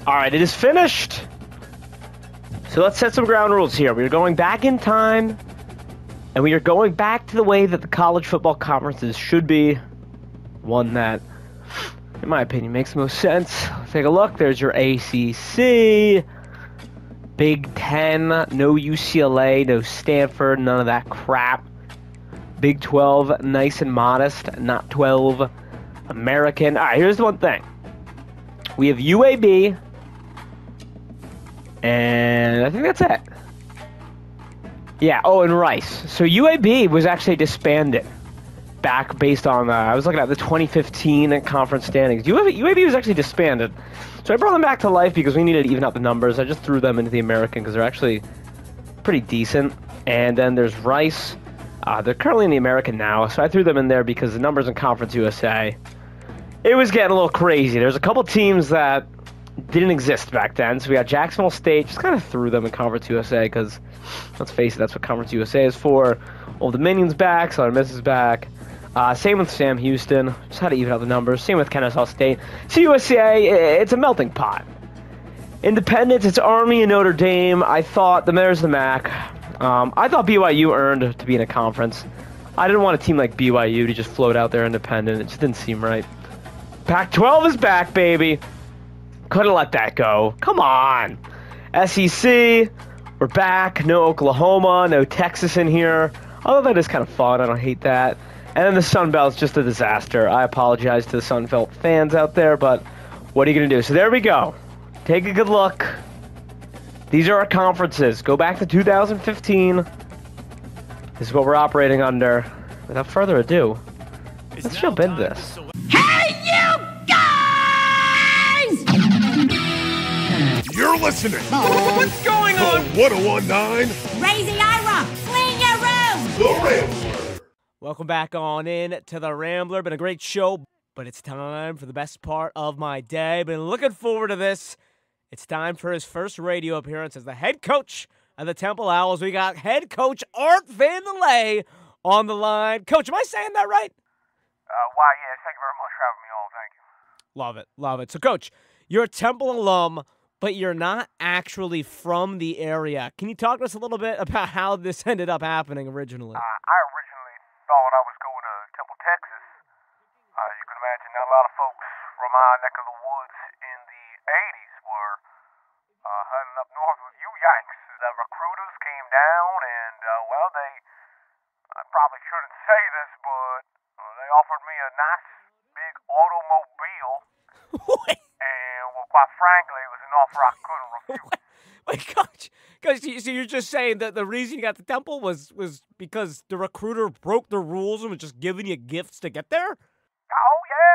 All right, it is finished. So let's set some ground rules here. We are going back in time, and we are going back to the way that the college football conferences should be. One that, in my opinion, makes the most sense. Let's take a look. There's your ACC, Big Ten, no UCLA, no Stanford, none of that crap. Big 12, nice and modest, not 12. American. All right, here's the one thing. We have UAB, and I think that's it. Yeah, oh, and Rice. So UAB was actually disbanded back based on, I was looking at the 2015 conference standings. UAB was actually disbanded. So I brought them back to life because we needed to even out the numbers. I just threw them into the American because they're actually pretty decent. And then there's Rice. They're currently in the American now, so I threw them in there because the numbers in Conference USA, it was getting a little crazy. There's a couple teams that didn't exist back then. So we got Jacksonville State, just kind of threw them in Conference USA because, let's face it, that's what Conference USA is for. Old Dominion's back, Southern Miss is back. Same with Sam Houston, just had to even out the numbers. Same with Kennesaw State. CUSA, it's a melting pot. Independence, it's Army and Notre Dame. I thought, there's the MAC. I thought BYU earned to be in a conference. I didn't want a team like BYU to just float out there independent. It just didn't seem right. Pac-12 is back, baby. Couldn't let that go. Come on. SEC, we're back. No Oklahoma, no Texas in here. Although that is kind of fun. I don't hate that. And then the Sun Belt's just a disaster. I apologize to the Sun Belt fans out there, but what are you going to do? So there we go. Take a good look. These are our conferences. Go back to 2015. This is what we're operating under. Without further ado, let's jump into this. Hey, you guys! You're listening. What's going on? 1019. Raise the ira. Clean your room. The Rambler. Welcome back on in to the Rambler. Been a great show, but it's time for the best part of my day. Been looking forward to this. It's time for his first radio appearance as the head coach of the Temple Owls. We got head coach Art Vandalay on the line. Coach, am I saying that right? Why, yes. Thank you very much for having me on. Thank you. Love it. Love it. So, Coach, you're a Temple alum, but you're not actually from the area. Can you talk to us a little bit about how this ended up happening originally? I originally thought I was going to Temple, Texas. You can imagine not a lot of folks from our neck of the woods in the 80s were heading up north with you Yanks. The recruiters came down and, I probably shouldn't say this, but they offered me a nice big automobile. And, well, quite frankly, it was an offer I couldn't refuse. Wait, Coach, so you're just saying that the reason you got the Temple was because the recruiter broke the rules and was just giving you gifts to get there? Oh, yeah.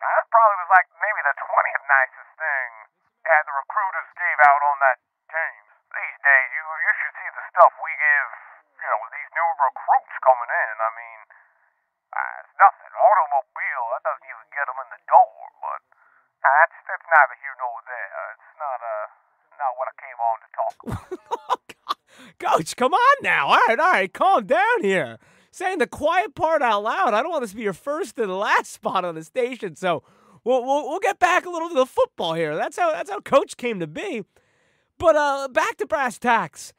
That probably was like maybe the 20th nicest thing that the recruiters gave out on that team. These days, you should see the stuff we give, these new recruits coming in. I mean, it's nothing. Automobile, that doesn't even get them in the door, but that's neither here nor there. It's not what I came on to talk about. Coach, come on now. All right, calm down here. Saying the quiet part out loud. I don't want this to be your first and last spot on the station, so we'll get back a little to the football here. That's how Coach came to be. But back to brass tacks.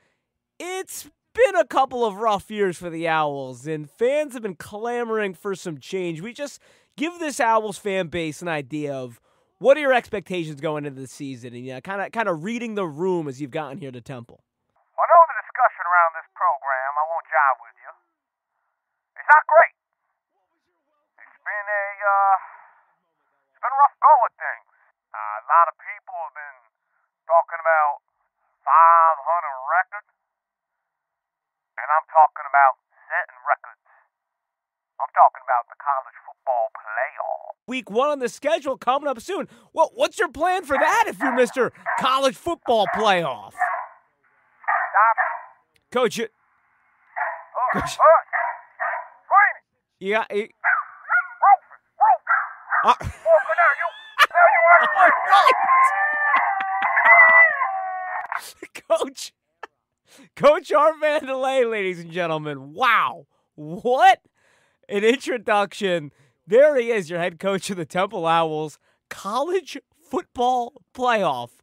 It's been a couple of rough years for the Owls, and fans have been clamoring for some change. We just give this Owls fan base an idea of what are your expectations going into the season, and kind of reading the room as you've gotten here to Temple. I know the discussion around this program, I won't jive with you. It's not great. It's been a rough go at things. A lot of people have been talking about 500 records, and I'm talking about setting records. I'm talking about the college football playoff. Week 1 on the schedule coming up soon. Well, what's your plan for that if you're Mr. College Football Playoff? Stop. Coach, Coach. you got... Rufus. All right. Coach Art Vandalay, ladies and gentlemen. Wow. What an introduction. There he is, your head coach of the Temple Owls. College football playoff